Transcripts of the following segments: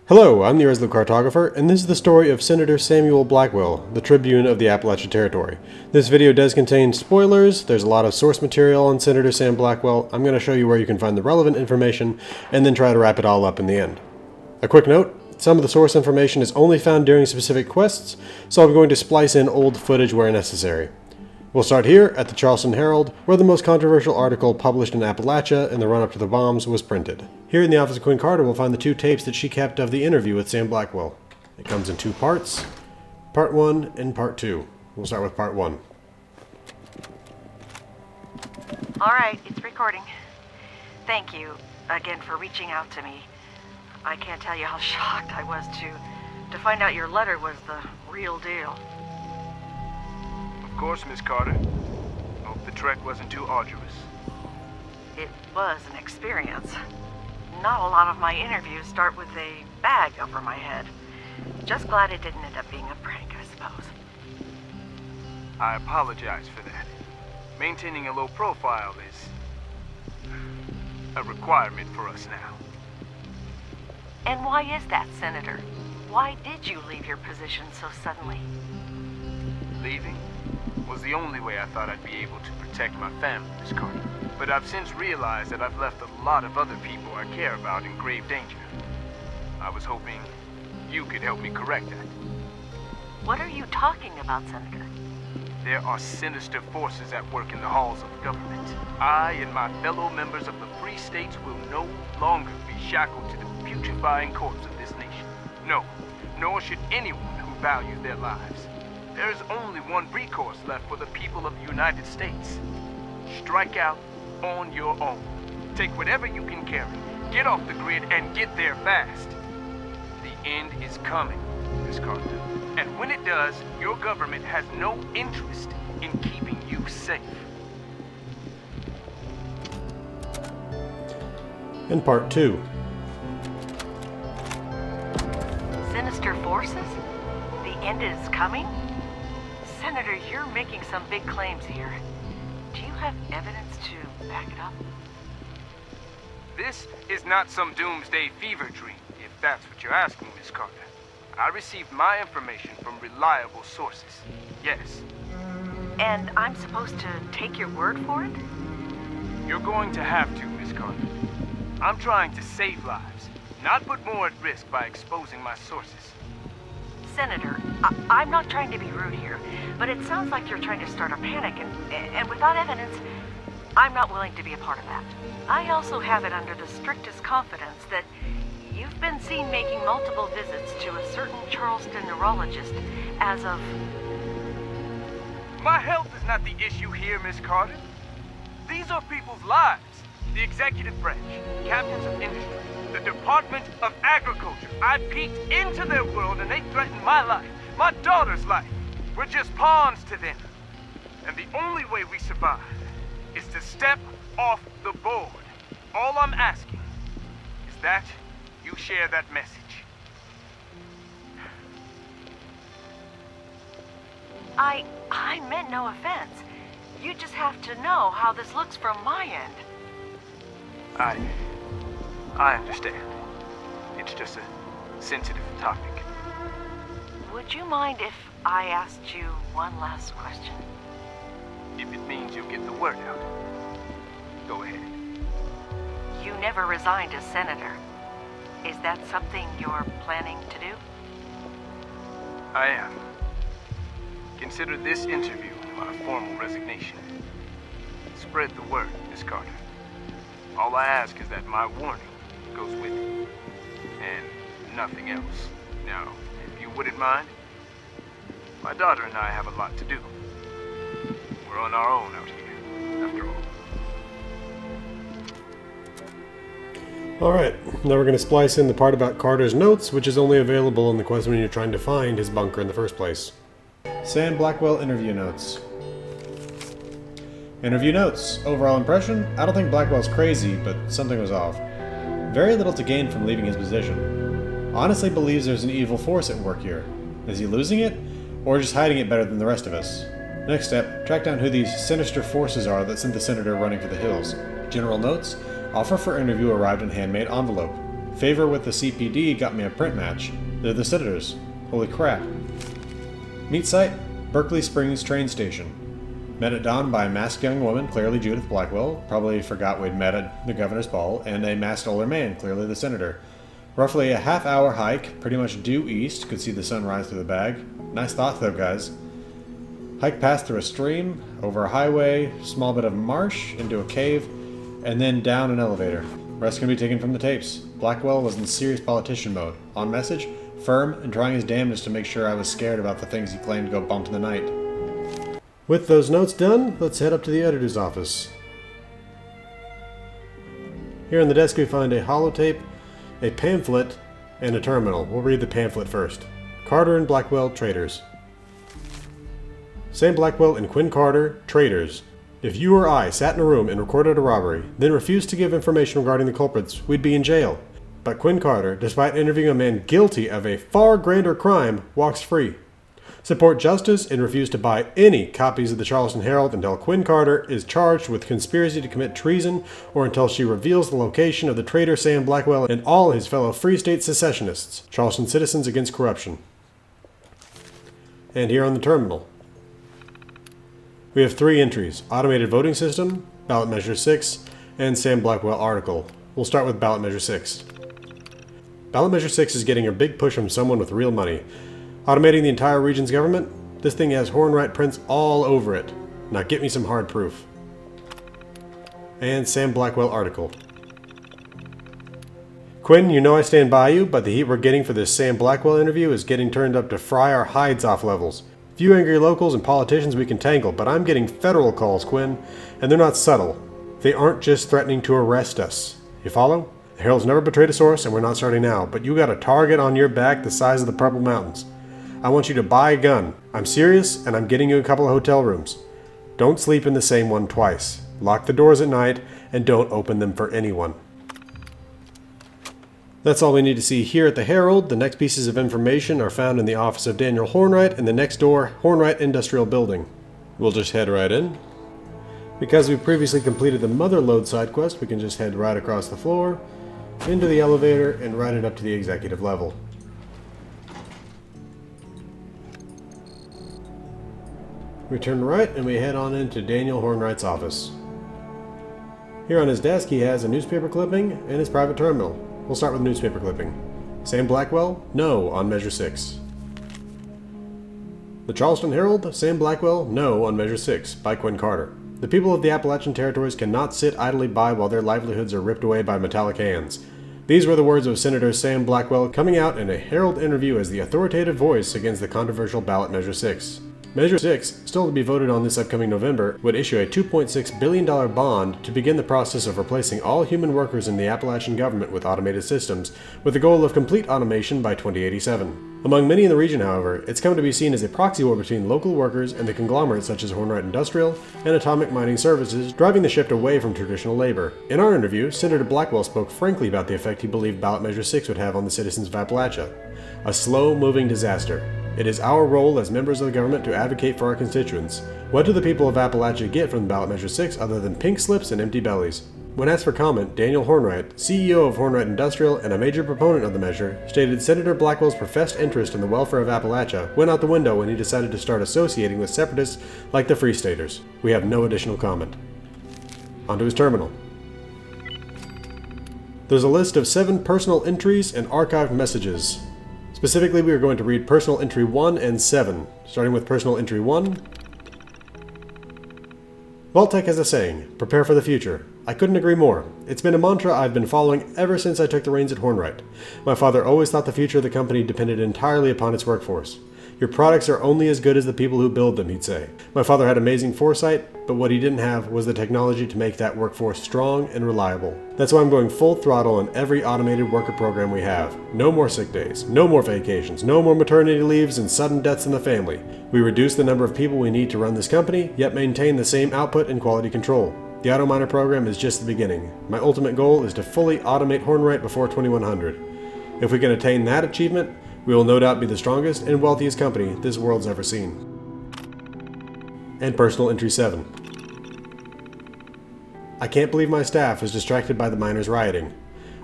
Hello, I'm the Resolute Cartographer, and this is the story of Senator Samuel Blackwell, the Tribune of the Appalachia Territory. This video does contain spoilers, there's a lot of source material on Senator Sam Blackwell. I'm going to show you where you can find the relevant information, and then try to wrap it all up in the end. A quick note, some of the source information is only found during specific quests, so I'm going to splice in old footage where necessary. We'll start here at the Charleston Herald, where the most controversial article published in Appalachia in the run-up to the bombs was printed. Here in the office of Queen Carter, we'll find the two tapes that she kept of the interview with Sam Blackwell. It comes in two parts, Part 1 and Part 2. We'll start with Part 1. All right, it's recording. Thank you again for reaching out to me. I can't tell you how shocked I was to find out your letter was the real deal. Of course, Miss Carter. Hope the trek wasn't too arduous. It was an experience. Not a lot of my interviews start with a bag over my head. Just glad it didn't end up being a prank, I suppose. I apologize for that. Maintaining a low profile is a requirement for us now. And why is that, Senator? Why did you leave your position so suddenly? Leaving was the only way I thought I'd be able to protect my family, Miss Carter. But I've since realized that I've left a lot of other people I care about in grave danger. I was hoping you could help me correct that. What are you talking about, Senator? There are sinister forces at work in the halls of government. I and my fellow members of the free states will no longer be shackled to the putrefying corpse of this nation. No, nor should anyone who values their lives. There is only one recourse left for the people of the United States. Strike out on your own. Take whatever you can carry, get off the grid, and get there fast. The end is coming, Miss Carter. And when it does, your government has no interest in keeping you safe. And Part 2. Sinister Forces? The end is coming? Senator, you're making some big claims here. Do you have evidence to back it up? This is not some doomsday fever dream, if that's what you're asking, Miss Carter. I received my information from reliable sources. Yes. And I'm supposed to take your word for it? You're going to have to, Miss Carter. I'm trying to save lives, not put more at risk by exposing my sources. Senator, I'm not trying to be rude here, but it sounds like you're trying to start a panic, and without evidence, I'm not willing to be a part of that. I also have it under the strictest confidence that you've been seen making multiple visits to a certain Charleston neurologist as of... My health is not the issue here, Miss Carter. These are people's lives. The executive branch, captains of industry, the Department of Agriculture. I peeked into their world and they threatened my life, my daughter's life. We're just pawns to them. And the only way we survive is to step off the board. All I'm asking is that you share that message. I meant no offense. You just have to know how this looks from my end. I understand. It's just a sensitive topic. Would you mind if I asked you one last question? If it means you'll get the word out, go ahead. You never resigned as senator. Is that something you're planning to do? I am. Consider this interview my formal resignation. Spread the word, Miss Carter. All I ask is that my warning goes with it, and nothing else. Now, if you wouldn't mind, my daughter and I have a lot to do. We're on our own out here, after all. Alright, now we're going to splice in the part about Carter's notes, which is only available in the quest when you're trying to find his bunker in the first place. Sam Blackwell interview notes. Interview notes. Overall impression? I don't think Blackwell's crazy, but something was off. Very little to gain from leaving his position. Honestly believes there's an evil force at work here. Is he losing it? Or just hiding it better than the rest of us? Next step, track down who these sinister forces are that sent the senator running for the hills. General notes. Offer for interview arrived in handmade envelope. Favor with the CPD got me a print match. They're the Senators. Holy crap. Meet site, Berkeley Springs train station. Met at dawn by a masked young woman, clearly Judith Blackwell, probably forgot we'd met at the governor's ball, and a masked older man, clearly the senator. Roughly a half-hour hike, pretty much due east, could see the sun rise through the bag. Nice thought though, guys. Hike past through a stream, over a highway, small bit of marsh, into a cave, and then down an elevator. Rest can be taken from the tapes. Blackwell was in serious politician mode. On message, firm, and trying his damnedest to make sure I was scared about the things he claimed to go bump in the night. With those notes done, let's head up to the editor's office. Here on the desk we find a holotape, a pamphlet, and a terminal. We'll read the pamphlet first. Carter and Blackwell, traitors. Sam Blackwell and Quinn Carter, traitors. If you or I sat in a room and recorded a robbery, then refused to give information regarding the culprits, we'd be in jail. But Quinn Carter, despite interviewing a man guilty of a far grander crime, walks free. Support justice and refuse to buy any copies of the Charleston Herald until Quinn Carter is charged with conspiracy to commit treason or until she reveals the location of the traitor Sam Blackwell and all his fellow Free State secessionists, Charleston Citizens Against Corruption. And here on the terminal, we have 3 entries: Automated Voting System, Ballot Measure 6, and Sam Blackwell article. We'll start with Ballot Measure 6. Ballot Measure 6 is getting a big push from someone with real money. Automating the entire region's government? This thing has Hornwright prints all over it. Now get me some hard proof. And Sam Blackwell article. Quinn, you know I stand by you, but the heat we're getting for this Sam Blackwell interview is getting turned up to fry our hides off levels. Few angry locals and politicians we can tangle, but I'm getting federal calls, Quinn, and they're not subtle. They aren't just threatening to arrest us. You follow? The Herald's never betrayed a source, and we're not starting now, but you got a target on your back the size of the Purple Mountains. I want you to buy a gun. I'm serious, and I'm getting you a couple of hotel rooms. Don't sleep in the same one twice. Lock the doors at night, and don't open them for anyone. That's all we need to see here at the Herald. The next pieces of information are found in the office of Daniel Hornwright in the next door Hornwright Industrial Building. We'll just head right in. Because we previously completed the Mother Lode side quest, we can just head right across the floor, into the elevator, and right it up to the executive level. We turn right and we head on into Daniel Hornwright's office. Here on his desk he has a newspaper clipping and his private terminal. We'll start with newspaper clipping. Sam Blackwell? No on Measure 6. The Charleston Herald? Sam Blackwell? No on Measure 6 by Quinn Carter. The people of the Appalachian Territories cannot sit idly by while their livelihoods are ripped away by metallic hands. These were the words of Senator Sam Blackwell coming out in a Herald interview as the authoritative voice against the controversial ballot Measure 6. Measure 6, still to be voted on this upcoming November, would issue a $2.6 billion bond to begin the process of replacing all human workers in the Appalachian government with automated systems, with the goal of complete automation by 2087. Among many in the region, however, it's come to be seen as a proxy war between local workers and the conglomerates such as Hornwright Industrial and Atomic Mining Services, driving the shift away from traditional labor. In our interview, Senator Blackwell spoke frankly about the effect he believed Ballot Measure 6 would have on the citizens of Appalachia. A slow-moving disaster. It is our role as members of the government to advocate for our constituents. What do the people of Appalachia get from Ballot Measure 6 other than pink slips and empty bellies? When asked for comment, Daniel Hornwright, CEO of Hornwright Industrial and a major proponent of the measure, stated Senator Blackwell's professed interest in the welfare of Appalachia went out the window when he decided to start associating with separatists like the Free Staters. We have no additional comment. Onto his terminal. There's a list of 7 personal entries and archived messages. Specifically, we are going to read Personal Entry 1 and 7, starting with Personal Entry 1. Vault-Tec has a saying, prepare for the future. I couldn't agree more. It's been a mantra I've been following ever since I took the reins at Hornwright. My father always thought the future of the company depended entirely upon its workforce. Your products are only as good as the people who build them, he'd say. My father had amazing foresight, but what he didn't have was the technology to make that workforce strong and reliable. That's why I'm going full throttle on every automated worker program we have. No more sick days, no more vacations, no more maternity leaves and sudden deaths in the family. We reduce the number of people we need to run this company, yet maintain the same output and quality control. The AutoMiner program is just the beginning. My ultimate goal is to fully automate Hornwright before 2100. If we can attain that achievement, we will no doubt be the strongest and wealthiest company this world's ever seen. And Personal Entry 7. I can't believe my staff is distracted by the miners rioting.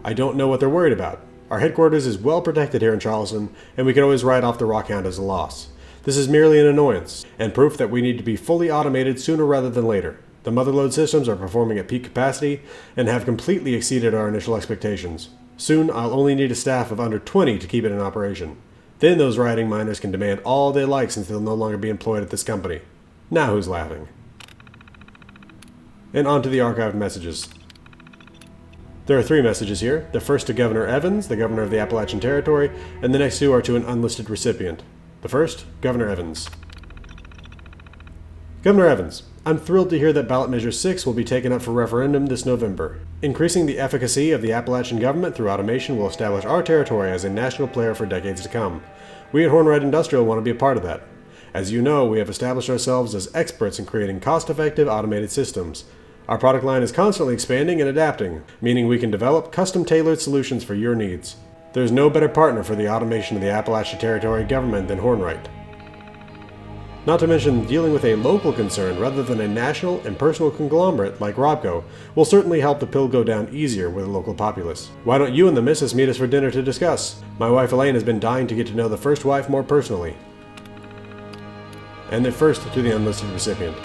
I don't know what they're worried about. Our headquarters is well protected here in Charleston, and we can always write off the Rockhound as a loss. This is merely an annoyance, and proof that we need to be fully automated sooner rather than later. The motherlode systems are performing at peak capacity, and have completely exceeded our initial expectations. Soon, I'll only need a staff of under 20 to keep it in operation. Then those rioting miners can demand all they like since they'll no longer be employed at this company. Now who's laughing? And on to the archived messages. There are 3 messages here. The first to Governor Evans, the governor of the Appalachian Territory, and the next 2 are to an unlisted recipient. The first, Governor Evans. Governor Evans, I'm thrilled to hear that Ballot Measure 6 will be taken up for referendum this November. Increasing the efficacy of the Appalachian government through automation will establish our territory as a national player for decades to come. We at Hornwright Industrial want to be a part of that. As you know, we have established ourselves as experts in creating cost-effective automated systems. Our product line is constantly expanding and adapting, meaning we can develop custom-tailored solutions for your needs. There's no better partner for the automation of the Appalachia Territory government than Hornwright. Not to mention, dealing with a local concern rather than a national and personal conglomerate like Robco will certainly help the pill go down easier with the local populace. Why don't you and the missus meet us for dinner to discuss? My wife Elaine has been dying to get to know the first wife more personally. And the first to the unlisted recipient.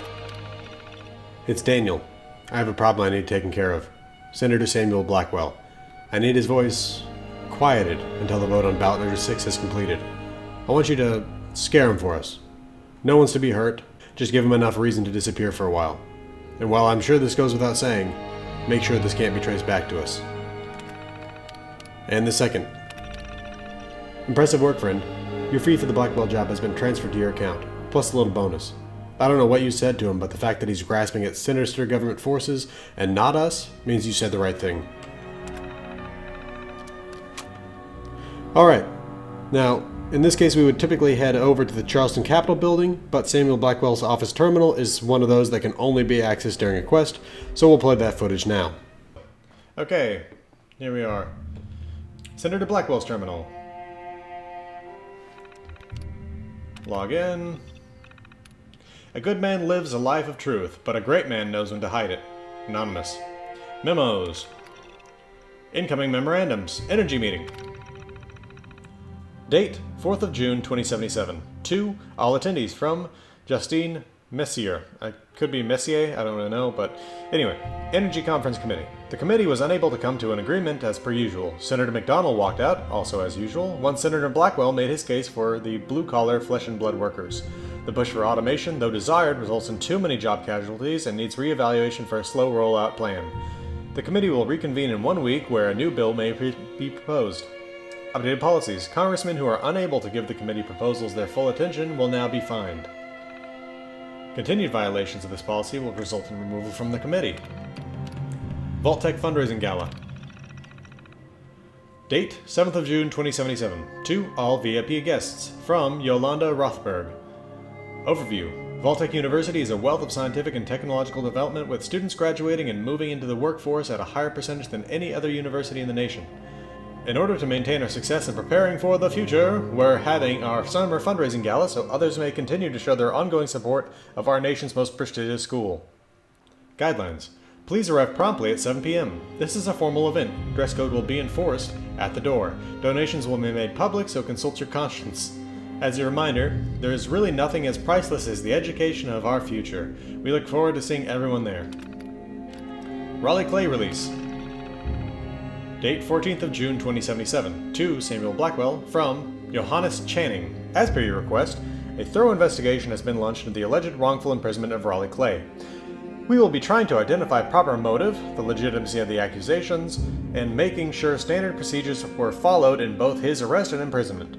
It's Daniel. I have a problem I need taken care of. Senator Samuel Blackwell. I need his voice quieted until the vote on Ballot Measure 6 is completed. I want you to scare him for us. No one's to be hurt, just give him enough reason to disappear for a while. And while I'm sure this goes without saying, make sure this can't be traced back to us. And the second. Impressive work, friend. Your fee for the Blackwell job has been transferred to your account, plus a little bonus. I don't know what you said to him, but the fact that he's grasping at sinister government forces and not us means you said the right thing. Alright, now, in this case we would typically head over to the Charleston Capitol building, but Samuel Blackwell's office terminal is one of those that can only be accessed during a quest, so we'll play that footage now. Okay, here we are. Senator Blackwell's terminal. Log in. A good man lives a life of truth, but a great man knows when to hide it. Anonymous. Memos. Incoming memorandums. Energy meeting. Date, 4th of June, 2077. To all attendees from Justine Messier. I could be Messier, I don't really know, but anyway. Energy Conference Committee. The committee was unable to come to an agreement as per usual. Senator McDonald walked out, also as usual, once Senator Blackwell made his case for the blue-collar flesh and blood workers. The push for automation, though desired, results in too many job casualties and needs re-evaluation for a slow rollout plan. The committee will reconvene in 1 week where a new bill may be proposed. Updated policies. Congressmen who are unable to give the committee proposals their full attention will now be fined. Continued violations of this policy will result in removal from the committee. Vault-Tec Fundraising Gala. Date, 7th of June 2077. To all VIP guests. From Yolanda Rothberg. Overview. Vault-Tec University is a wealth of scientific and technological development with students graduating and moving into the workforce at a higher percentage than any other university in the nation. In order to maintain our success in preparing for the future, we're having our summer fundraising gala so others may continue to show their ongoing support of our nation's most prestigious school. Guidelines. Please arrive promptly at 7 p.m. This is a formal event. Dress code will be enforced at the door. Donations will be made public, so consult your conscience. As a reminder, there is really nothing as priceless as the education of our future. We look forward to seeing everyone there. Raleigh Clay release. Date 14th of June 2077. To Samuel Blackwell from Johannes Channing. As per your request, a thorough investigation has been launched into the alleged wrongful imprisonment of Raleigh Clay. We will be trying to identify proper motive, the legitimacy of the accusations, and making sure standard procedures were followed in both his arrest and imprisonment.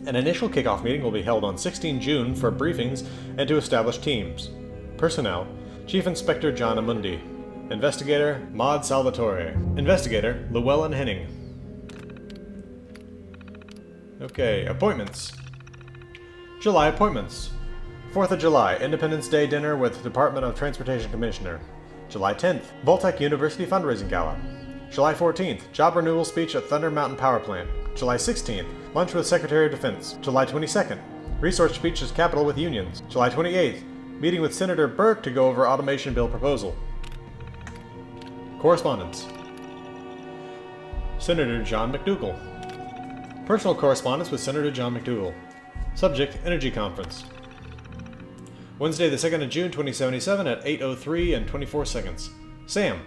An initial kickoff meeting will be held on 16 June for briefings and to establish teams. Personnel: Chief Inspector John Amundi. Investigator Maud Salvatore. Investigator Llewellyn Henning. Okay, appointments. July appointments. 4th of July, Independence Day dinner with Department of Transportation Commissioner. July 10th, Vault-Tec University Fundraising Gala. July 14th, job renewal speech at Thunder Mountain Power Plant. July 16th, lunch with Secretary of Defense. July 22nd, resource speech at Capitol with unions. July 28th, meeting with Senator Burke to go over automation bill proposal. Correspondence. Senator John McDougal. Personal correspondence with Senator John McDougal. Subject, Energy Conference. Wednesday, the 2nd of June, 2077 at 8:03 and 24 seconds. Sam,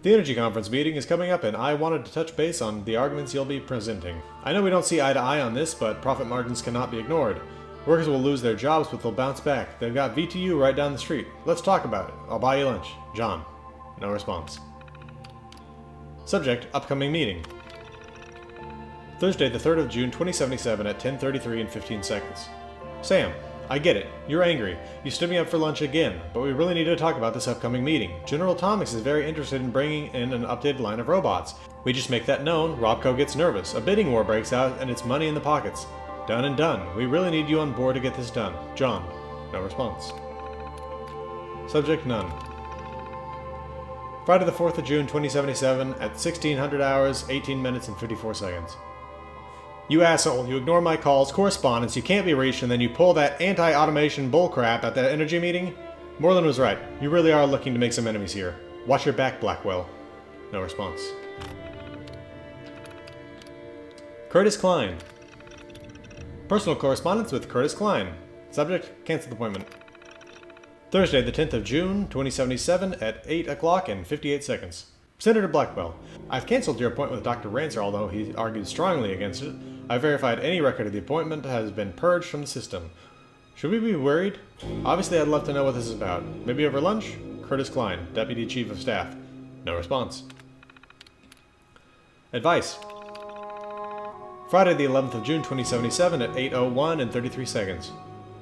the Energy Conference meeting is coming up and I wanted to touch base on the arguments you'll be presenting. I know we don't see eye to eye on this, but profit margins cannot be ignored. Workers will lose their jobs, but they'll bounce back. They've got VTU right down the street. Let's talk about it. I'll buy you lunch. John. No response. Subject, upcoming meeting. Thursday, the 3rd of June, 2077 at 10:33 and 15 seconds. Sam, I get it. You're angry. You stood me up for lunch again, but we really need to talk about this upcoming meeting. General Atomics is very interested in bringing in an updated line of robots. We just make that known, Robco gets nervous, a bidding war breaks out, and it's money in the pockets. Done and done. We really need you on board to get this done. John. No response. Subject, none. Friday the 4th of June, 2077 at 1600 hours, 18 minutes and 54 seconds. You asshole, you ignore my calls, correspondence, you can't be reached, and then you pull that anti-automation bullcrap at that energy meeting? Moreland was right. You really are looking to make some enemies here. Watch your back, Blackwell. No response. Curtis Klein. Personal correspondence with Curtis Klein. Subject, canceled appointment. Thursday, the 10th of June, 2077 at 8 o'clock and 58 seconds. Senator Blackwell, I've canceled your appointment with Dr. Rancer, although he argued strongly against it. I've verified any record of the appointment has been purged from the system. Should we be worried? Obviously, I'd love to know what this is about. Maybe over lunch? Curtis Klein, Deputy Chief of Staff. No response. Advice. Friday, the 11th of June, 2077 at 8:01 and 33 seconds.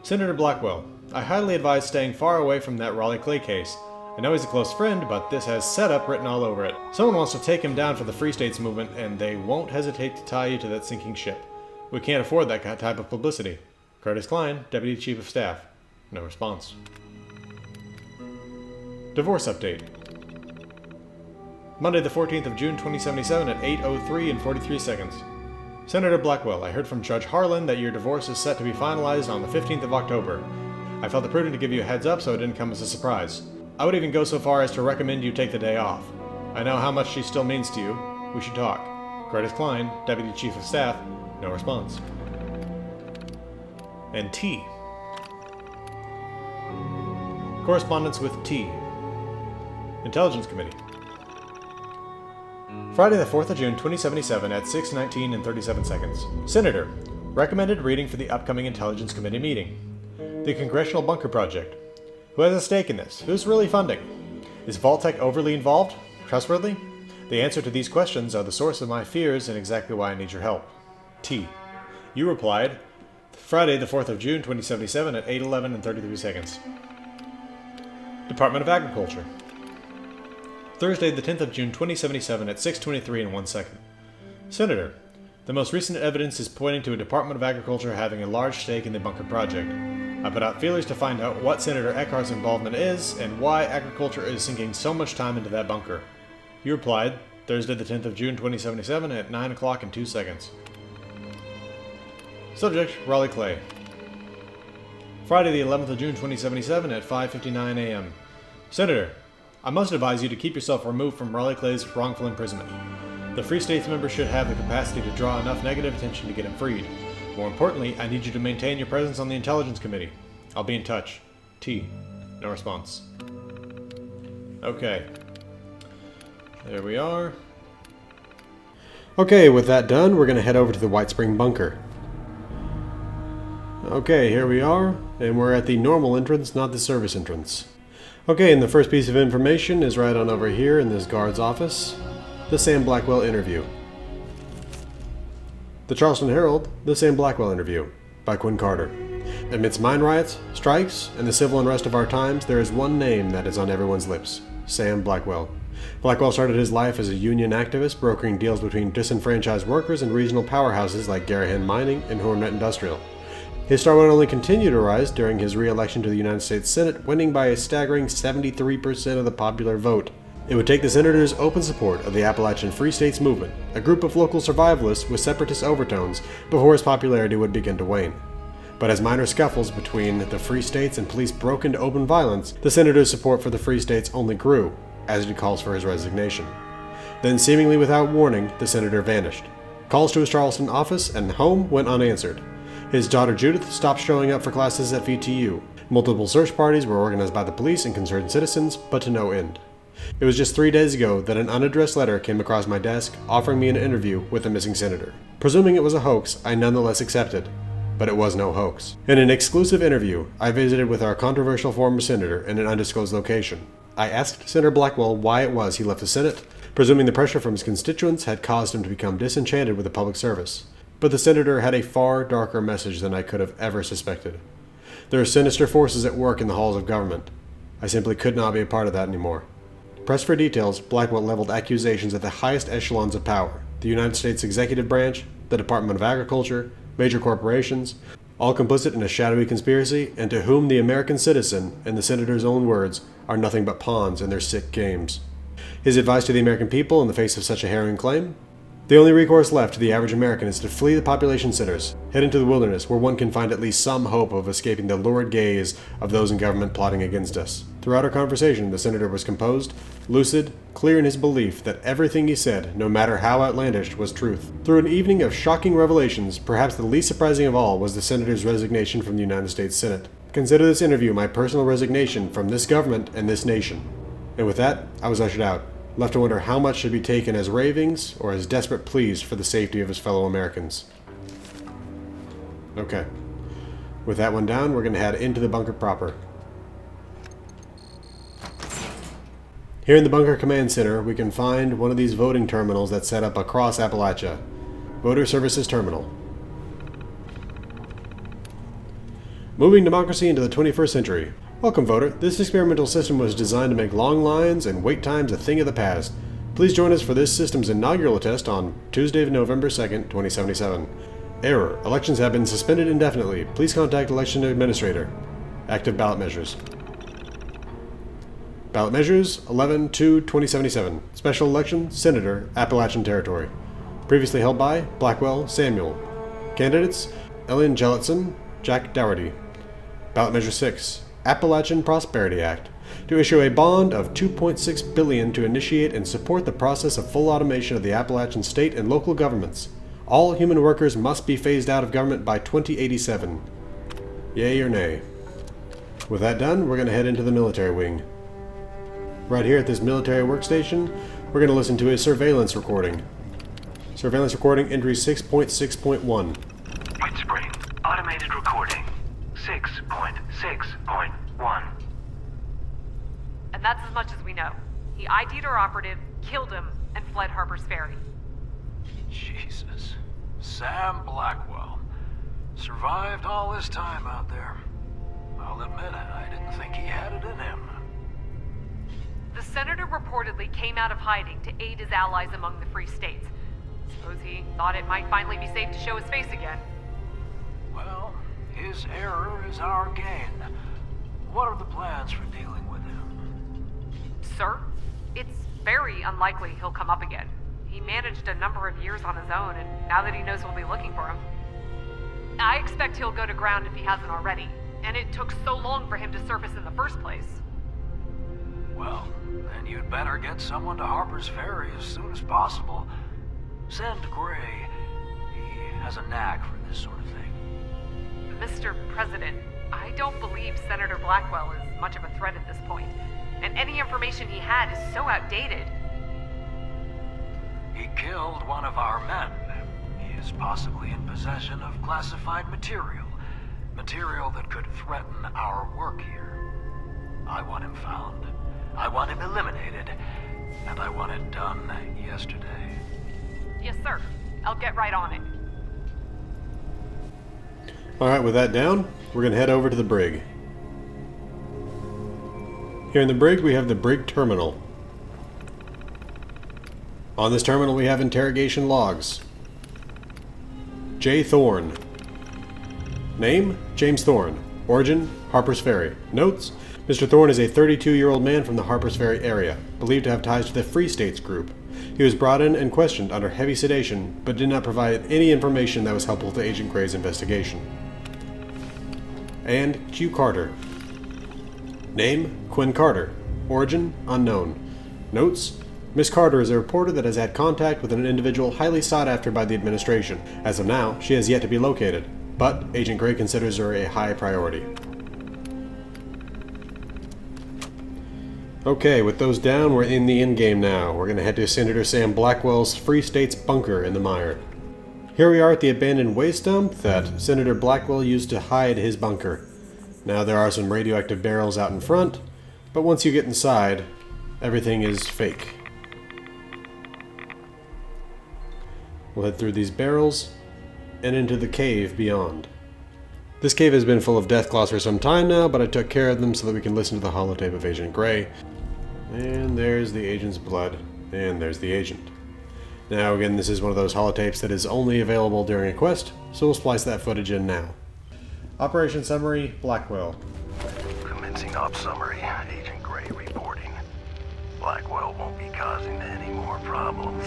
Senator Blackwell, I highly advise staying far away from that Raleigh Clay case. I know he's a close friend, but this has setup written all over it. Someone wants to take him down for the Free States movement, and they won't hesitate to tie you to that sinking ship. We can't afford that type of publicity. Curtis Klein, Deputy Chief of Staff. No response. Divorce update. Monday, the 14th of June, 2077 at 8:03 and 43 seconds. Senator Blackwell, I heard from Judge Harlan that your divorce is set to be finalized on the 15th of October. I felt it prudent to give you a heads up so it didn't come as a surprise. I would even go so far as to recommend you take the day off. I know how much she still means to you. We should talk. Curtis Klein, Deputy Chief of Staff. No response. And T. Correspondence with T. Intelligence Committee. Friday the 4th of June, 2077 at 6:19 and 37 seconds. Senator, recommended reading for the upcoming Intelligence Committee meeting. The Congressional Bunker Project. Who has a stake in this? Who's really funding? Is Vault-Tec overly involved? Trustworthy? The answer to these questions are the source of my fears and exactly why I need your help. T. You replied, Friday the 4th of June, 2077 at 8:11 and 33 seconds. Department of Agriculture. Thursday the 10th of June, 2077 at 6:23 and 1 second. Senator, the most recent evidence is pointing to a Department of Agriculture having a large stake in the bunker project. I put out feelers to find out what Senator Eckhart's involvement is and why agriculture is sinking so much time into that bunker. You replied, Thursday the 10th of June, 2077 at 9 o'clock and 2 seconds. Subject, Raleigh Clay. Friday the 11th of June, 2077 at 5:59 a.m. Senator, I must advise you to keep yourself removed from Raleigh Clay's wrongful imprisonment. The Free States member should have the capacity to draw enough negative attention to get him freed. More importantly, I need you to maintain your presence on the Intelligence Committee. I'll be in touch. T. No response. Okay. There we are. Okay, with that done, we're going to head over to the White Spring Bunker. Okay, here we are, and we're at the normal entrance, not the service entrance. Okay, and the first piece of information is right on over here in this guard's office. The Sam Blackwell interview. The Charleston Herald, The Sam Blackwell Interview, by Quinn Carter. Amidst mine riots, strikes, and the civil unrest of our times, there is one name that is on everyone's lips, Sam Blackwell. Blackwell started his life as a union activist, brokering deals between disenfranchised workers and regional powerhouses like Garahan Mining and Hornet Industrial. His star would only continue to rise during his re-election to the United States Senate, winning by a staggering 73% of the popular vote. It would take the senator's open support of the Appalachian Free States movement, a group of local survivalists with separatist overtones, before his popularity would begin to wane. But as minor scuffles between the Free States and police broke into open violence, the senator's support for the Free States only grew, as he calls for his resignation. Then, seemingly without warning, the senator vanished. Calls to his Charleston office and home went unanswered. His daughter Judith stopped showing up for classes at VTU. Multiple search parties were organized by the police and concerned citizens, but to no end. It was just 3 days ago that an unaddressed letter came across my desk offering me an interview with the missing senator. Presuming it was a hoax, I nonetheless accepted. But it was no hoax. In an exclusive interview, I visited with our controversial former senator in an undisclosed location. I asked Senator Blackwell why it was he left the Senate, presuming the pressure from his constituents had caused him to become disenchanted with the public service. But the senator had a far darker message than I could have ever suspected. There are sinister forces at work in the halls of government. I simply could not be a part of that anymore. Pressed for details, Blackwell leveled accusations at the highest echelons of power: the United States Executive Branch, the Department of Agriculture, major corporations, all complicit in a shadowy conspiracy, and to whom the American citizen, in the senator's own words, are nothing but pawns in their sick games. His advice to the American people in the face of such a harrowing claim? The only recourse left to the average American is to flee the population centers, head into the wilderness where one can find at least some hope of escaping the lurid gaze of those in government plotting against us. Throughout our conversation, the senator was composed, lucid, clear in his belief that everything he said, no matter how outlandish, was truth. Through an evening of shocking revelations, perhaps the least surprising of all was the senator's resignation from the United States Senate. Consider this interview my personal resignation from this government and this nation. And with that, I was ushered out, left to wonder how much should be taken as ravings or as desperate pleas for the safety of his fellow Americans. Okay. With that one down, we're going to head into the bunker proper. Here in the Bunker Command Center, we can find one of these voting terminals that's set up across Appalachia. Voter Services Terminal. Moving democracy into the 21st century. Welcome, voter. This experimental system was designed to make long lines and wait times a thing of the past. Please join us for this system's inaugural test on Tuesday, November 2nd, 2077. Error. Elections have been suspended indefinitely. Please contact Election Administrator. Active ballot measures. Ballot measures 11/2/2077. Special election, Senator, Appalachian Territory. Previously held by Blackwell, Samuel. Candidates, Ellen Jellison, Jack Dougherty. Ballot measure 6. Appalachian Prosperity Act, to issue a bond of $2.6 billion to initiate and support the process of full automation of the Appalachian state and local governments. All human workers must be phased out of government by 2087. Yay or nay? With that done, we're going to head into the military wing. Right here at this military workstation, we're going to listen to a surveillance recording. Surveillance recording entry 6.6.1. Windspring, automated recording 6.6.1. And that's as much as we know. He ID'd our operative, killed him, and fled Harpers Ferry. Jesus. Sam Blackwell. Survived all this time out there. I'll admit I didn't think he had it in him. The senator reportedly came out of hiding to aid his allies among the free states. Suppose he thought it might finally be safe to show his face again. Well, his error is our gain. What are the plans for dealing with him? Sir, it's very unlikely he'll come up again. He managed a number of years on his own, and now that he knows we'll be looking for him, I expect he'll go to ground if he hasn't already. And it took so long for him to surface in the first place. Well, then you'd better get someone to Harpers Ferry as soon as possible. Send Gray. He has a knack for this sort of thing. Mr. President, I don't believe Senator Blackwell is much of a threat at this point. And any information he had is so outdated. He killed one of our men. He is possibly in possession of classified material. Material that could threaten our work here. I want him found. I want him eliminated. And I want it done yesterday. Yes, sir. I'll get right on it. Alright, with that down, we're going to head over to the brig. Here in the brig, we have the brig terminal. On this terminal, we have interrogation logs. J. Thorne. Name, James Thorne. Origin, Harpers Ferry. Notes, Mr. Thorne is a 32-year-old man from the Harpers Ferry area, believed to have ties to the Free States group. He was brought in and questioned under heavy sedation, but did not provide any information that was helpful to Agent Gray's investigation. And Q. Carter. Name, Quinn Carter. Origin, unknown. Notes, Miss Carter is a reporter that has had contact with an individual highly sought after by the administration. As of now, she has yet to be located, but Agent Gray considers her a high priority. Okay, with those down, we're in the endgame now. We're going to head to Senator Sam Blackwell's Free States bunker in the mire. Here we are at the abandoned waste dump that Senator Blackwell used to hide his bunker. Now there are some radioactive barrels out in front, but once you get inside, everything is fake. We'll head through these barrels and into the cave beyond. This cave has been full of deathclaws for some time now, but I took care of them so that we can listen to the holotape of Agent Gray. And there's the agent's blood, and there's the agent. Now again, this is one of those holotapes that is only available during a quest, so we'll splice that footage in now. Operation Summary, Blackwell. Commencing op summary, Agent Gray reporting. Blackwell won't be causing any more problems.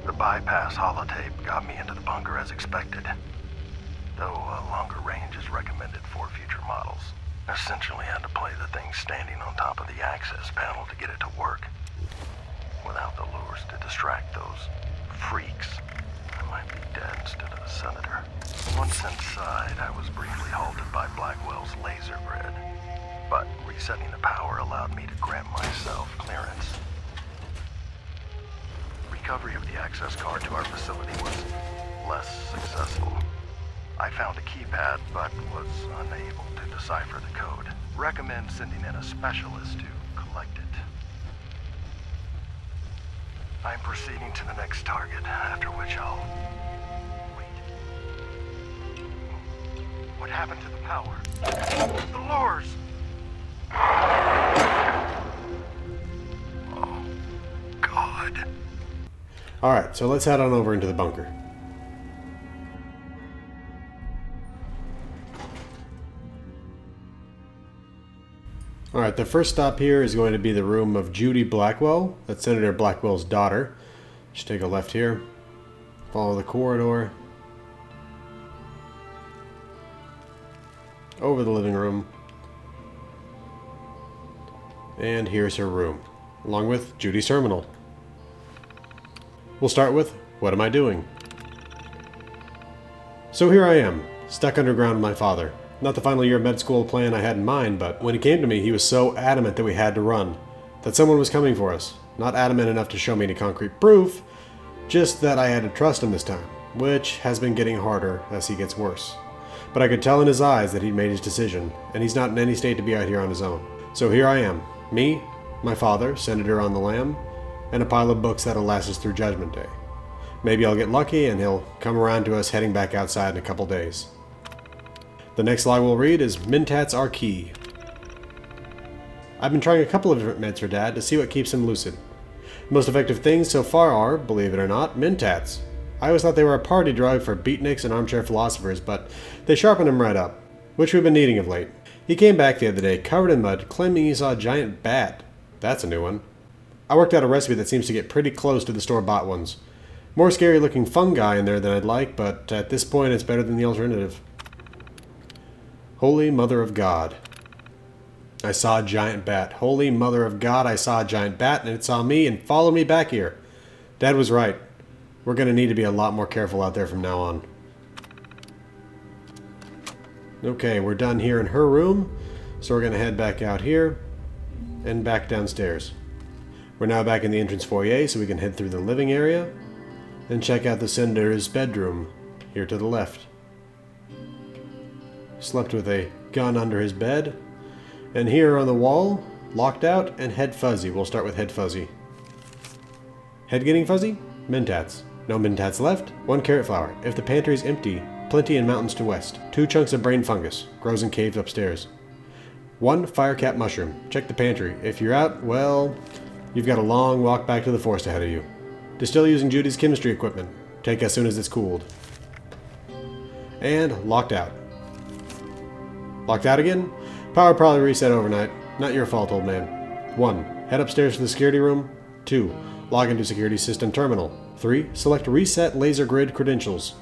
The bypass holotape got me into the bunker as expected, though a longer range is recommended for future models. Essentially had to play the thing standing on top of the access panel to get it to work. Without the lures to distract those freaks, I might be dead instead of the Senator. Once inside, I was briefly halted by Blackwell's laser grid, but resetting the power allowed me to grant myself clearance. Recovery of the access card to our facility was less successful. I found a keypad, but was unable to decipher the code. Recommend sending in a specialist to collect it. I'm proceeding to the next target, after which I'll... Wait. What happened to the power? The lures! Oh, God. Alright, so let's head on over into the bunker. Alright, the first stop here is going to be the room of Judith Blackwell. That's Senator Blackwell's daughter. Just take a left here. Follow the corridor. Over the living room. And here's her room, along with Judy's terminal. We'll start with, what am I doing? So here I am, stuck underground with my father. Not the final year of med school plan I had in mind, but when he came to me, he was so adamant that we had to run. That someone was coming for us. Not adamant enough to show me any concrete proof, just that I had to trust him this time, which has been getting harder as he gets worse. But I could tell in his eyes that he'd made his decision, and he's not in any state to be out here on his own. So here I am, me, my father, Senator on the lam, and a pile of books that'll last us through Judgment Day. Maybe I'll get lucky and he'll come around to us heading back outside in a couple days. The next log we'll read is Mentats are key. I've been trying a couple of different meds for Dad to see what keeps him lucid. The most effective things so far are, believe it or not, Mentats. I always thought they were a party drug for beatniks and armchair philosophers, but they sharpen him right up, which we've been needing of late. He came back the other day covered in mud, claiming he saw a giant bat. That's a new one. I worked out a recipe that seems to get pretty close to the store-bought ones. More scary looking fungi in there than I'd like, but at this point it's better than the alternative. Holy Mother of God. I saw a giant bat. Holy Mother of God, I saw a giant bat, and it saw me and followed me back here. Dad was right. We're going to need to be a lot more careful out there from now on. Okay, we're done here in her room, so we're going to head back out here and back downstairs. We're now back in the entrance foyer, so we can head through the living area and check out the Senator's bedroom here to the left. Slept with a gun under his bed. And here on the wall, locked out and head fuzzy. We'll start with head fuzzy. Head getting fuzzy? Mentats. No Mentats left. 1 carrot flower. If the pantry's empty, plenty in mountains to west. 2 chunks of brain fungus. Grows in caves upstairs. 1 firecap mushroom. Check the pantry. If you're out, well, you've got a long walk back to the forest ahead of you. Distill using Judy's chemistry equipment. Take as soon as it's cooled. And locked out. Locked out again? Power probably reset overnight. Not your fault, old man. 1. Head upstairs to the security room. 2. Log into security system terminal. 3. Select reset laser grid credentials.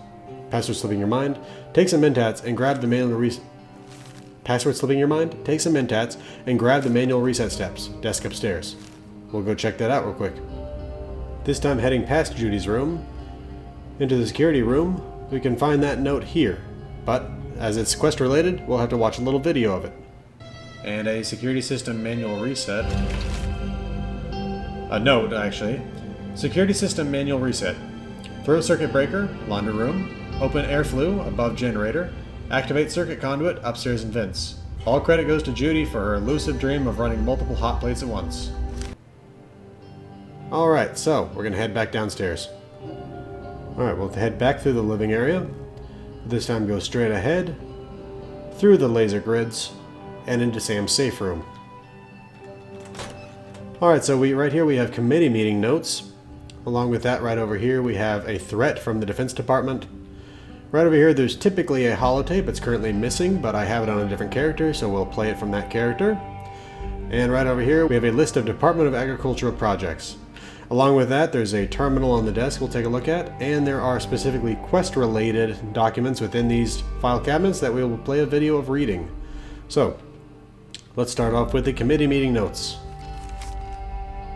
Password slipping your mind. Take some Mentats and grab the manual reset. Password slipping your mind. Take some Mentats and grab the manual reset steps. Desk upstairs. We'll go check that out real quick. This time heading past Judy's room, into the security room, we can find that note here. But, as it's quest related, we'll have to watch a little video of it. And a security system manual reset. A note, actually. Security system manual reset. Throw circuit breaker, laundry room. Open air flue, above generator. Activate circuit conduit, upstairs in vents. All credit goes to Judy for her elusive dream of running multiple hot plates at once. Alright, so we're going to head back downstairs. Alright, we'll head back through the living area. This time go straight ahead, through the laser grids, and into Sam's safe room. Alright, so right here we have committee meeting notes. Along with that, right over here, we have a threat from the Defense Department. Right over here, there's typically a holotape. It's currently missing, but I have it on a different character, so we'll play it from that character. And right over here, we have a list of Department of Agricultural projects. Along with that, there's a terminal on the desk we'll take a look at, and there are specifically quest-related documents within these file cabinets that we will play a video of reading. So, let's start off with the committee meeting notes.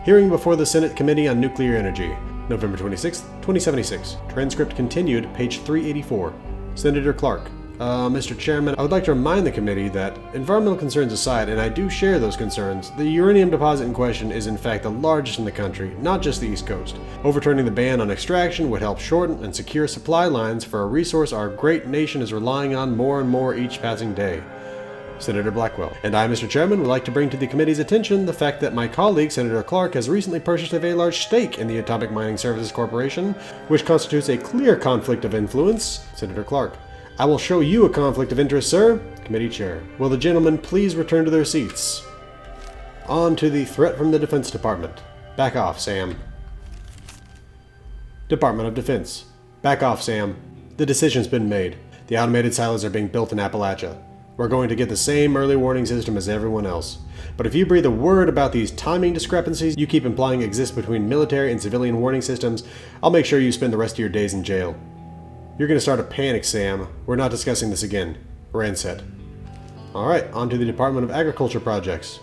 Hearing before the Senate Committee on Nuclear Energy, November 26, 2076. Transcript continued, page 384. Senator Clark. Mr. Chairman, I would like to remind the committee that, environmental concerns aside, and I do share those concerns, the uranium deposit in question is in fact the largest in the country, not just the East Coast. Overturning the ban on extraction would help shorten and secure supply lines for a resource our great nation is relying on more and more each passing day. Senator Blackwell. And I, Mr. Chairman, would like to bring to the committee's attention the fact that my colleague, Senator Clark, has recently purchased a very large stake in the Atomic Mining Services Corporation, which constitutes a clear conflict of influence. Senator Clark. I will show you a conflict of interest, sir. Committee Chair. Will the gentlemen please return to their seats? On to the threat from the Defense Department. Back off, Sam. Department of Defense. Back off, Sam. The decision's been made. The automated silos are being built in Appalachia. We're going to get the same early warning system as everyone else. But if you breathe a word about these timing discrepancies you keep implying exist between military and civilian warning systems, I'll make sure you spend the rest of your days in jail. You're going to start a panic, Sam. We're not discussing this again. Rand said. Alright, on to the Department of Agriculture projects.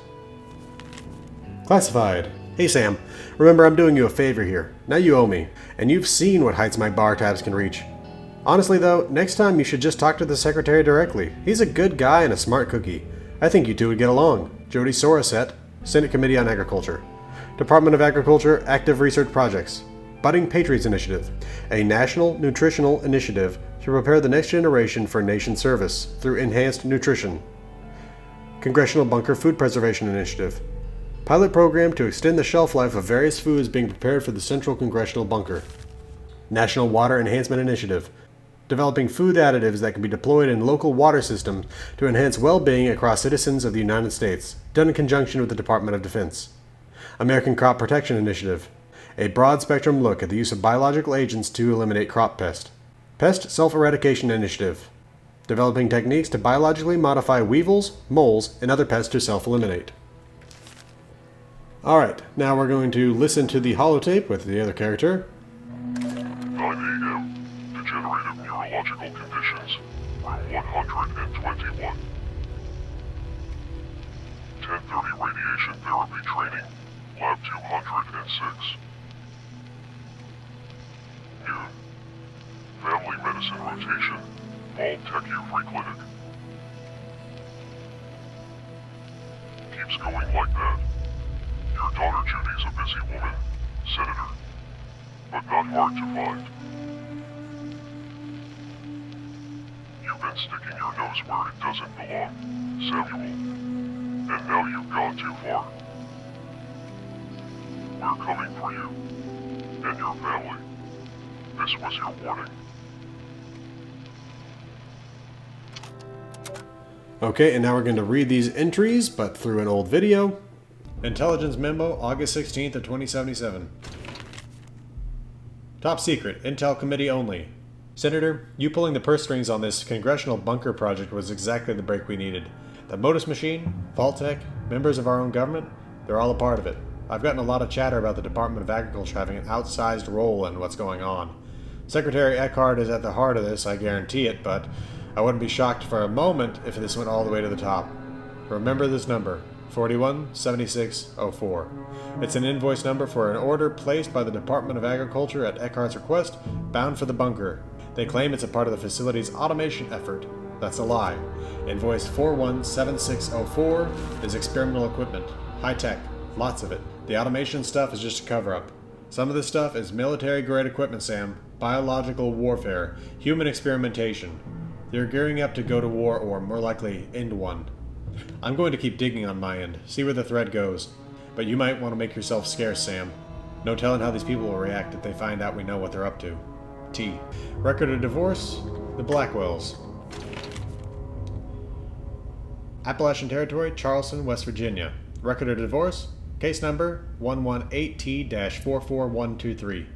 Classified. Hey Sam, remember I'm doing you a favor here. Now you owe me. And you've seen what heights my bar tabs can reach. Honestly though, next time you should just talk to the secretary directly. He's a good guy and a smart cookie. I think you two would get along. Jody Soraset, Senate Committee on Agriculture. Department of Agriculture Active Research Projects. Budding Patriots Initiative, a national nutritional initiative to prepare the next generation for nation service through enhanced nutrition. Congressional Bunker Food Preservation Initiative, pilot program to extend the shelf life of various foods being prepared for the Central Congressional Bunker. National Water Enhancement Initiative, developing food additives that can be deployed in local water systems to enhance well-being across citizens of the United States, done in conjunction with the Department of Defense. American Crop Protection Initiative, a broad-spectrum look at the use of biological agents to eliminate crop pest. Pest Self-Eradication Initiative, developing techniques to biologically modify weevils, moles, and other pests to self-eliminate. Alright, now we're going to listen to the holotape with the other character. 9 a.m. Degenerative neurological conditions. Room 121. 10:30 radiation therapy training. Lab 206. Noon. Family medicine rotation. All Tech-U Free Clinic. Keeps going like that. Your daughter Judy's a busy woman, Senator, but not hard to find. You've been sticking your nose where it doesn't belong, Samuel, and now you've gone too far. We're coming for you, and your family. This was your warning. Okay, and now we're going to read these entries, but through an old video. Intelligence Memo, August 16th of 2077. Top secret, Intel Committee only. Senator, you pulling the purse strings on this congressional bunker project was exactly the break we needed. The Modus machine, Vault-Tec, members of our own government, they're all a part of it. I've gotten a lot of chatter about the Department of Agriculture having an outsized role in what's going on. Secretary Eckhart is at the heart of this, I guarantee it, but I wouldn't be shocked for a moment if this went all the way to the top. Remember this number, 417604. It's an invoice number for an order placed by the Department of Agriculture at Eckhart's request, bound for the bunker. They claim it's a part of the facility's automation effort. That's a lie. Invoice 417604 is experimental equipment. High tech. Lots of it. The automation stuff is just a cover-up. Some of this stuff is military-grade equipment, Sam. Biological warfare. Human experimentation. They're gearing up to go to war, or more likely, end one. I'm going to keep digging on my end, see where the thread goes. But you might want to make yourself scarce, Sam. No telling how these people will react if they find out we know what they're up to. T. Record of divorce? The Blackwells. Appalachian Territory, Charleston, West Virginia. Record of divorce? Case number 118T-44123.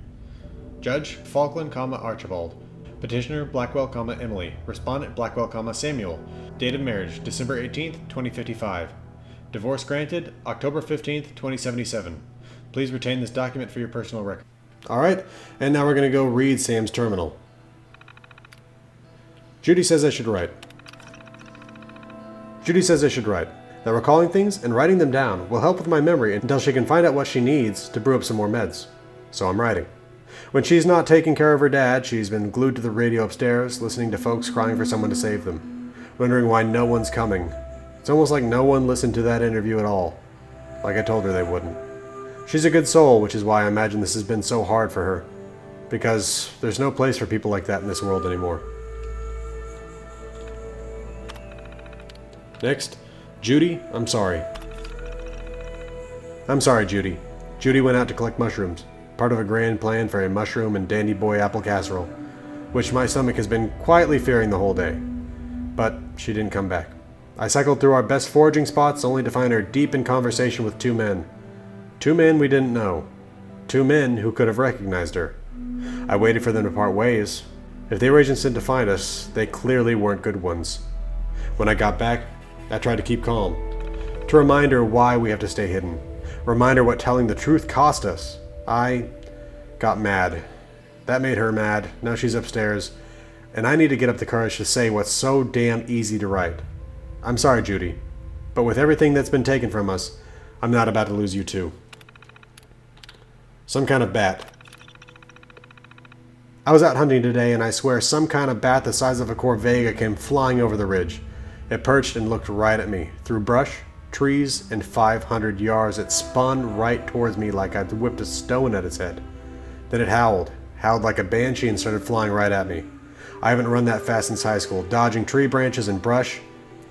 Judge, Falkland, Archibald. Petitioner, Blackwell, Emily. Respondent, Blackwell, Samuel. Date of marriage, December 18th, 2055. Divorce granted, October 15th, 2077. Please retain this document for your personal record. Alright, and now we're going to go read Sam's terminal. Judy says I should write. That recalling things and writing them down will help with my memory until she can find out what she needs to brew up some more meds. So I'm writing. When she's not taking care of her dad, she's been glued to the radio upstairs, listening to folks crying for someone to save them, wondering why no one's coming. It's almost like no one listened to that interview at all, like I told her they wouldn't. She's a good soul, which is why I imagine this has been so hard for her, because there's no place for people like that in this world anymore. Next, Judy, I'm sorry. I'm sorry, Judy. Judy went out to collect mushrooms, part of a grand plan for a mushroom and dandy boy apple casserole, which my stomach has been quietly fearing the whole day. But she didn't come back. I cycled through our best foraging spots only to find her deep in conversation with two men. Two men we didn't know. Two men who could have recognized her. I waited for them to part ways. If they were agents sent to find us, they clearly weren't good ones. When I got back, I tried to keep calm. To remind her why we have to stay hidden. Remind her what telling the truth cost us. I got mad. That made her mad. Now she's upstairs. And I need to get up the courage to say what's so damn easy to write. I'm sorry, Judy. But with everything that's been taken from us, I'm not about to lose you too. Some kind of bat. I was out hunting today, and I swear some kind of bat the size of a Corvega came flying over the ridge. It perched and looked right at me. Through brush, trees, and 500 yards, it spun right towards me like I'd whipped a stone at its head. Then it howled like a banshee and started flying right at me. I haven't run that fast since high school, dodging tree branches and brush.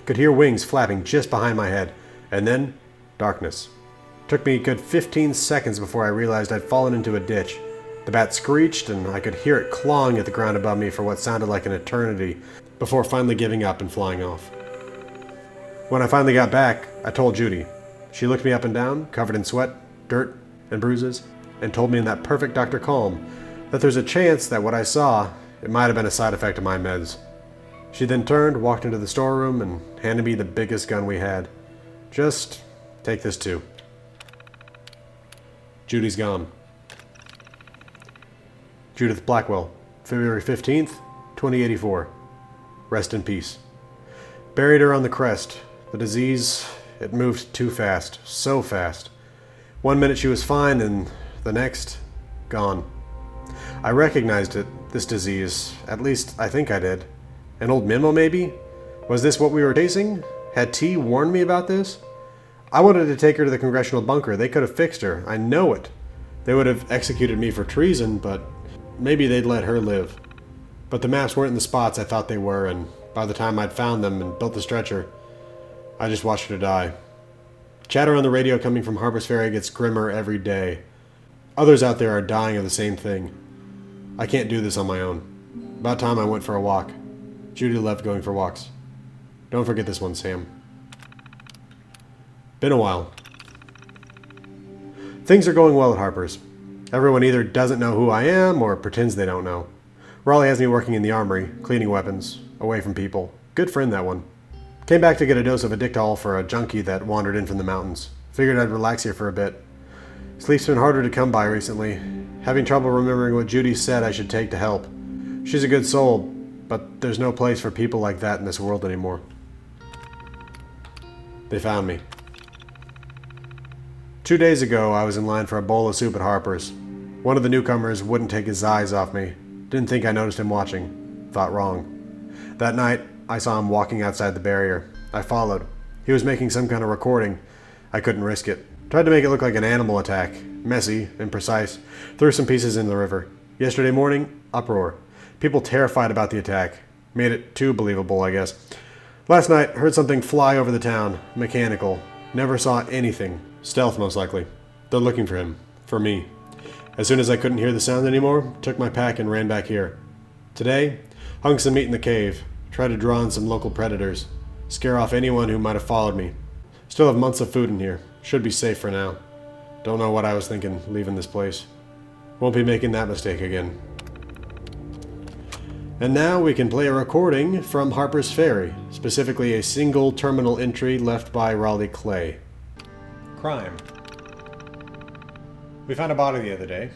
Could hear wings flapping just behind my head. And then, darkness. Took me a good 15 seconds before I realized I'd fallen into a ditch. The bat screeched, and I could hear it clawing at the ground above me for what sounded like an eternity, before finally giving up and flying off. When I finally got back, I told Judy. She looked me up and down, covered in sweat, dirt, and bruises, and told me in that perfect Dr. Calm that there's a chance that what I saw, it might have been a side effect of my meds. She then turned, walked into the storeroom, and handed me the biggest gun we had. Just take this too. Judy's gone. Judith Blackwell, February 15th, 2084. Rest in peace. Buried her on the crest. The disease, it moved too fast. So fast. 1 minute she was fine, and the next, gone. I recognized it, this disease. At least, I think I did. An old memo, maybe? Was this what we were chasing? Had T warned me about this? I wanted to take her to the congressional bunker. They could have fixed her. I know it. They would have executed me for treason, but maybe they'd let her live. But the maps weren't in the spots I thought they were, and by the time I'd found them and built the stretcher, I just watched her die. Chatter on the radio coming from Harpers Ferry gets grimmer every day. Others out there are dying of the same thing. I can't do this on my own. About time I went for a walk. Judy loved going for walks. Don't forget this one, Sam. Been a while. Things are going well at Harpers. Everyone either doesn't know who I am or pretends they don't know. Raleigh has me working in the armory, cleaning weapons, away from people. Good friend, that one. Came back to get a dose of Addictol for a junkie that wandered in from the mountains. Figured I'd relax here for a bit. Sleep's been harder to come by recently. Having trouble remembering what Judy said I should take to help. She's a good soul, but there's no place for people like that in this world anymore. They found me. 2 days ago, I was in line for a bowl of soup at Harpers. One of the newcomers wouldn't take his eyes off me. Didn't think I noticed him watching. Thought wrong. That night, I saw him walking outside the barrier. I followed. He was making some kind of recording. I couldn't risk it. Tried to make it look like an animal attack. Messy, imprecise. Threw some pieces in the river. Yesterday morning, uproar. People terrified about the attack. Made it too believable, I guess. Last night, heard something fly over the town. Mechanical. Never saw anything. Stealth, most likely. They're looking for him. For me. As soon as I couldn't hear the sound anymore, took my pack and ran back here. Today, hung some meat in the cave. Tried to draw in some local predators. Scare off anyone who might have followed me. Still have months of food in here. Should be safe for now. Don't know what I was thinking leaving this place. Won't be making that mistake again. And now we can play a recording from Harpers Ferry, specifically a single terminal entry left by Raleigh Clay. Crime. We found a body the other day.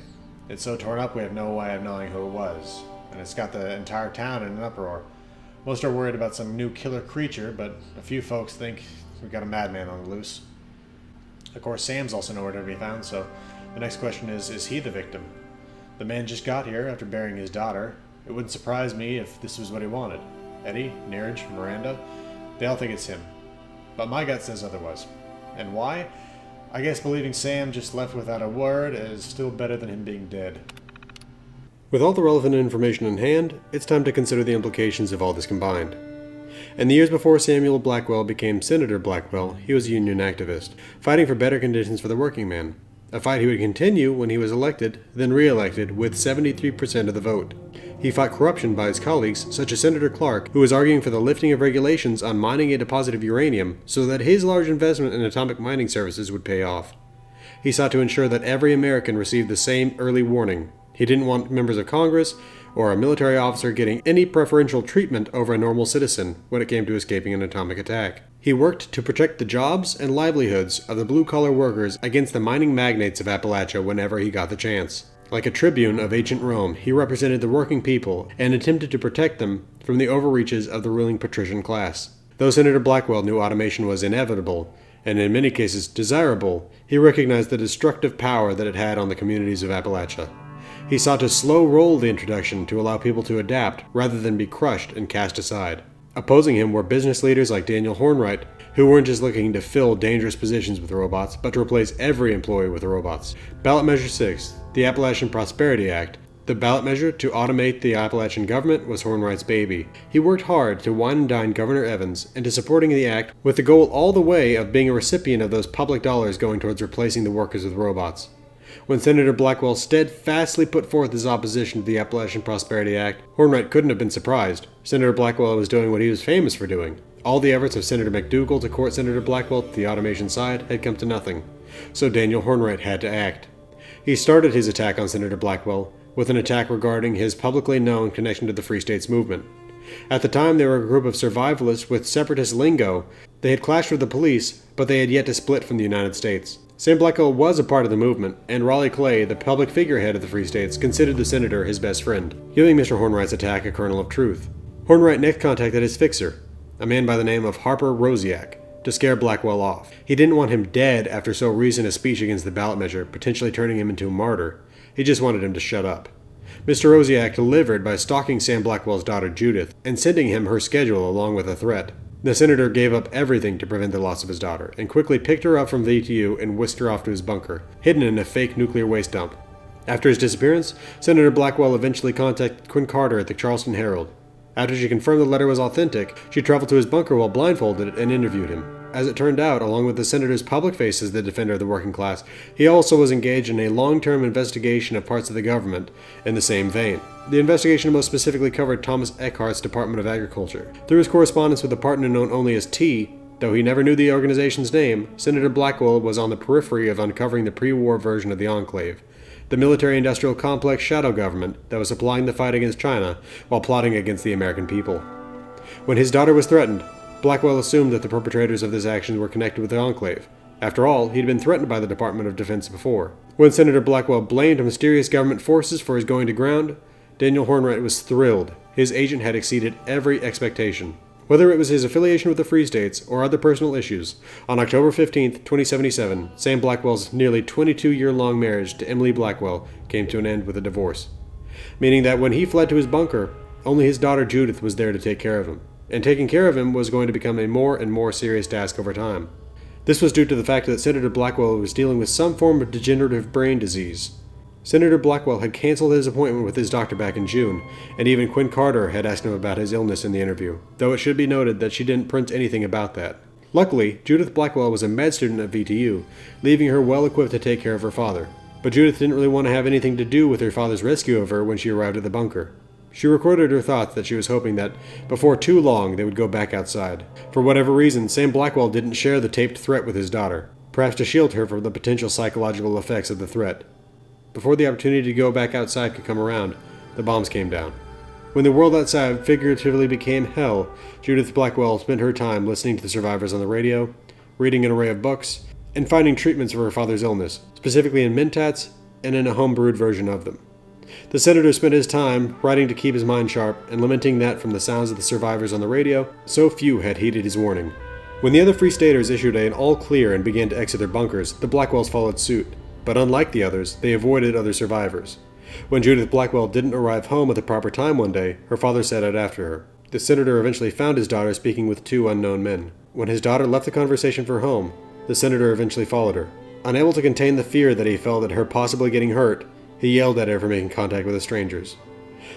It's so torn up we have no way of knowing who it was, and it's got the entire town in an uproar. Most are worried about some new killer creature, but a few folks think we've got a madman on the loose. Of course, Sam's also nowhere to be found, so the next question is he the victim? The man just got here after burying his daughter. It wouldn't surprise me if this was what he wanted. Eddie, Neeraj, Miranda, they all think it's him. But my gut says otherwise. And why? I guess believing Sam just left without a word is still better than him being dead. With all the relevant information in hand, it's time to consider the implications of all this combined. In the years before Samuel Blackwell became Senator Blackwell, he was a union activist, fighting for better conditions for the working man. A fight he would continue when he was elected, then re-elected, with 73% of the vote. He fought corruption by his colleagues, such as Senator Clark, who was arguing for the lifting of regulations on mining a deposit of uranium so that his large investment in atomic mining services would pay off. He sought to ensure that every American received the same early warning. He didn't want members of Congress or a military officer getting any preferential treatment over a normal citizen when it came to escaping an atomic attack. He worked to protect the jobs and livelihoods of the blue-collar workers against the mining magnates of Appalachia whenever he got the chance. Like a tribune of ancient Rome, he represented the working people and attempted to protect them from the overreaches of the ruling patrician class. Though Senator Blackwell knew automation was inevitable, and in many cases desirable, he recognized the destructive power that it had on the communities of Appalachia. He sought to slow-roll the introduction to allow people to adapt rather than be crushed and cast aside. Opposing him were business leaders like Daniel Hornwright, who weren't just looking to fill dangerous positions with robots, but to replace every employee with robots. Ballot Measure 6, the Appalachian Prosperity Act. The ballot measure to automate the Appalachian government was Hornwright's baby. He worked hard to wine and dine Governor Evans into supporting the act with the goal all the way of being a recipient of those public dollars going towards replacing the workers with robots. When Senator Blackwell steadfastly put forth his opposition to the Appalachian Prosperity Act, Hornwright couldn't have been surprised. Senator Blackwell was doing what he was famous for doing. All the efforts of Senator McDougal to court Senator Blackwell to the automation side had come to nothing. So Daniel Hornwright had to act. He started his attack on Senator Blackwell with an attack regarding his publicly known connection to the Free States movement. At the time, they were a group of survivalists with separatist lingo. They had clashed with the police, but they had yet to split from the United States. Sam Blackwell was a part of the movement, and Raleigh Clay, the public figurehead of the Free States, considered the senator his best friend, giving Mr. Hornwright's attack a kernel of truth. Hornwright next contacted his fixer, a man by the name of Harper Rosiak, to scare Blackwell off. He didn't want him dead after so recent a speech against the ballot measure, potentially turning him into a martyr. He just wanted him to shut up. Mr. Rosiak delivered by stalking Sam Blackwell's daughter Judith and sending him her schedule along with a threat. The senator gave up everything to prevent the loss of his daughter, and quickly picked her up from VTU and whisked her off to his bunker, hidden in a fake nuclear waste dump. After his disappearance, Senator Blackwell eventually contacted Quinn Carter at the Charleston Herald. After she confirmed the letter was authentic, she traveled to his bunker while blindfolded and interviewed him. As it turned out, along with the senator's public face as the defender of the working class, he also was engaged in a long-term investigation of parts of the government in the same vein. The investigation most specifically covered Thomas Eckhart's Department of Agriculture. Through his correspondence with a partner known only as T, though he never knew the organization's name, Senator Blackwell was on the periphery of uncovering the pre-war version of the Enclave, the military-industrial complex shadow government that was supplying the fight against China while plotting against the American people. When his daughter was threatened, Blackwell assumed that the perpetrators of this action were connected with the Enclave. After all, he'd been threatened by the Department of Defense before. When Senator Blackwell blamed mysterious government forces for his going to ground, Daniel Hornwright was thrilled. His agent had exceeded every expectation. Whether it was his affiliation with the Free States or other personal issues, on October 15, 2077, Sam Blackwell's nearly 22-year-long marriage to Emily Blackwell came to an end with a divorce, meaning that when he fled to his bunker, only his daughter Judith was there to take care of him, and taking care of him was going to become a more and more serious task over time. This was due to the fact that Senator Blackwell was dealing with some form of degenerative brain disease. Senator Blackwell had canceled his appointment with his doctor back in June, and even Quinn Carter had asked him about his illness in the interview, though it should be noted that she didn't print anything about that. Luckily, Judith Blackwell was a med student at VTU, leaving her well equipped to take care of her father. But Judith didn't really want to have anything to do with her father's rescue of her when she arrived at the bunker. She recorded her thoughts that she was hoping that, before too long, they would go back outside. For whatever reason, Sam Blackwell didn't share the taped threat with his daughter, perhaps to shield her from the potential psychological effects of the threat. Before the opportunity to go back outside could come around, the bombs came down. When the world outside figuratively became hell, Judith Blackwell spent her time listening to the survivors on the radio, reading an array of books, and finding treatments for her father's illness, specifically in Mentats and in a home-brewed version of them. The senator spent his time writing to keep his mind sharp and lamenting that from the sounds of the survivors on the radio, so few had heeded his warning. When the other Free Staters issued an all-clear and began to exit their bunkers, the Blackwells followed suit. But unlike the others, they avoided other survivors. When Judith Blackwell didn't arrive home at the proper time one day, her father set out after her. The senator eventually found his daughter speaking with two unknown men. When his daughter left the conversation for home, the senator eventually followed her. Unable to contain the fear that he felt at her possibly getting hurt, he yelled at her for making contact with the strangers.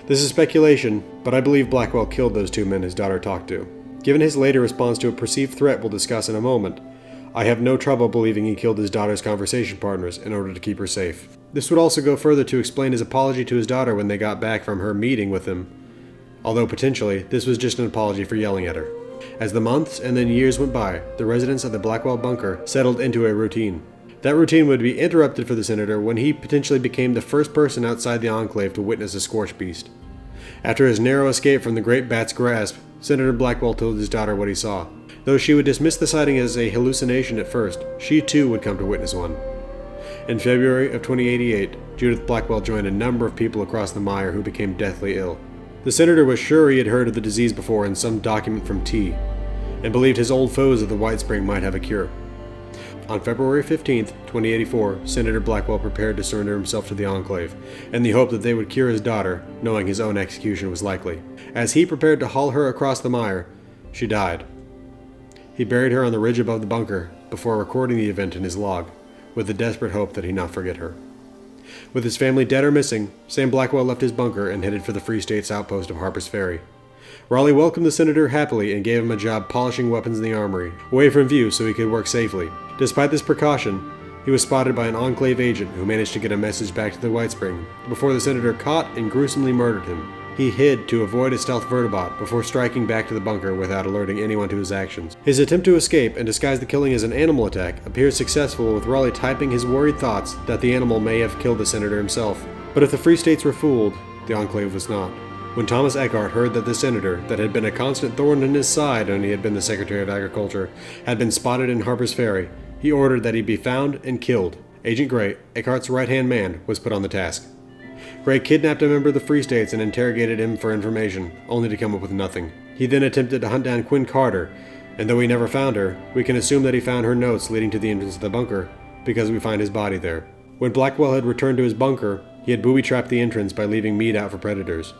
This is speculation, but I believe Blackwell killed those two men his daughter talked to. Given his later response to a perceived threat we'll discuss in a moment, I have no trouble believing he killed his daughter's conversation partners in order to keep her safe. This would also go further to explain his apology to his daughter when they got back from her meeting with him, although potentially this was just an apology for yelling at her. As the months and then years went by, the residents of the Blackwell bunker settled into a routine. That routine would be interrupted for the senator when he potentially became the first person outside the enclave to witness a scorched beast. After his narrow escape from the great bat's grasp, Senator Blackwell told his daughter what he saw. Though she would dismiss the sighting as a hallucination at first, she too would come to witness one. In February of 2088, Judith Blackwell joined a number of people across the mire who became deathly ill. The senator was sure he had heard of the disease before in some document from T, and believed his old foes of the White Spring might have a cure. On February 15, 2084, Senator Blackwell prepared to surrender himself to the Enclave, in the hope that they would cure his daughter, knowing his own execution was likely. As he prepared to haul her across the mire, she died. He buried her on the ridge above the bunker before recording the event in his log, with the desperate hope that he not forget her. With his family dead or missing, Sam Blackwell left his bunker and headed for the Free State's outpost of Harpers Ferry. Raleigh welcomed the senator happily and gave him a job polishing weapons in the armory, away from view so he could work safely. Despite this precaution, he was spotted by an Enclave agent who managed to get a message back to the White Spring before the senator caught and gruesomely murdered him. He hid to avoid a stealth vertibot before striking back to the bunker without alerting anyone to his actions. His attempt to escape and disguise the killing as an animal attack appears successful, with Raleigh typing his worried thoughts that the animal may have killed the senator himself. But if the Free States were fooled, the Enclave was not. When Thomas Eckhart heard that the senator, that had been a constant thorn in his side when he had been the Secretary of Agriculture, had been spotted in Harpers Ferry, he ordered that he be found and killed. Agent Gray, Eckhart's right-hand man, was put on the task. Gray kidnapped a member of the Free States and interrogated him for information, only to come up with nothing. He then attempted to hunt down Quinn Carter, and though he never found her, we can assume that he found her notes leading to the entrance of the bunker, because we find his body there. When Blackwell had returned to his bunker, he had booby-trapped the entrance by leaving meat out for predators.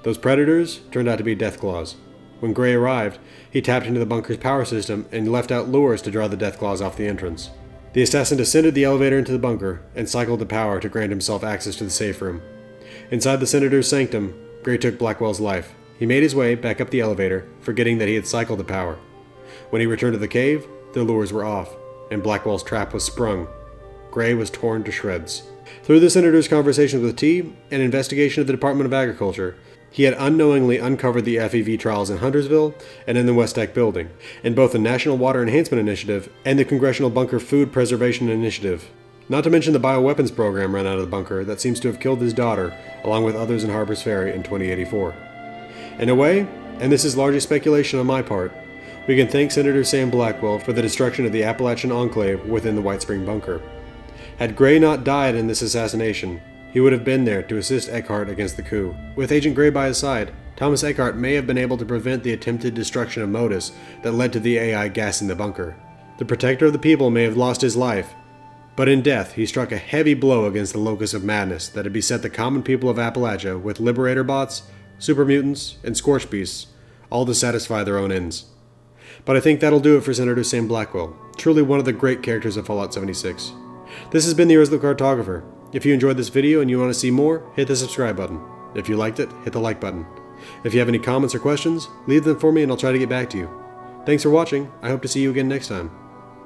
Those predators turned out to be Deathclaws. When Gray arrived, he tapped into the bunker's power system and left out lures to draw the Deathclaws off the entrance. The assassin descended the elevator into the bunker and cycled the power to grant himself access to the safe room. Inside the senator's sanctum, Gray took Blackwell's life. He made his way back up the elevator, forgetting that he had cycled the power. When he returned to the cave, the lures were off, and Blackwell's trap was sprung. Gray was torn to shreds. Through the senator's conversations with T and investigation of the Department of Agriculture, he had unknowingly uncovered the FEV trials in Huntersville and in the West Tech building, in both the National Water Enhancement Initiative and the Congressional Bunker Food Preservation Initiative. Not to mention the bioweapons program run out of the bunker that seems to have killed his daughter, along with others in Harpers Ferry in 2084. In a way, and this is largely speculation on my part, we can thank Senator Sam Blackwell for the destruction of the Appalachian enclave within the White Spring bunker. Had Gray not died in this assassination, He would have been there to assist Eckhart against the coup. With Agent Gray by his side, Thomas Eckhart may have been able to prevent the attempted destruction of Modus that led to the AI gassing the bunker. The protector of the people may have lost his life, but in death he struck a heavy blow against the locus of madness that had beset the common people of Appalachia with Liberator bots, super mutants, and scorch beasts, all to satisfy their own ends. But I think that'll do it for Senator Sam Blackwell, truly one of the great characters of Fallout 76. This has been the Original Cartographer. If you enjoyed this video and you want to see more, hit the subscribe button. If you liked it, hit the like button. If you have any comments or questions, leave them for me and I'll try to get back to you. Thanks for watching. I hope to see you again next time.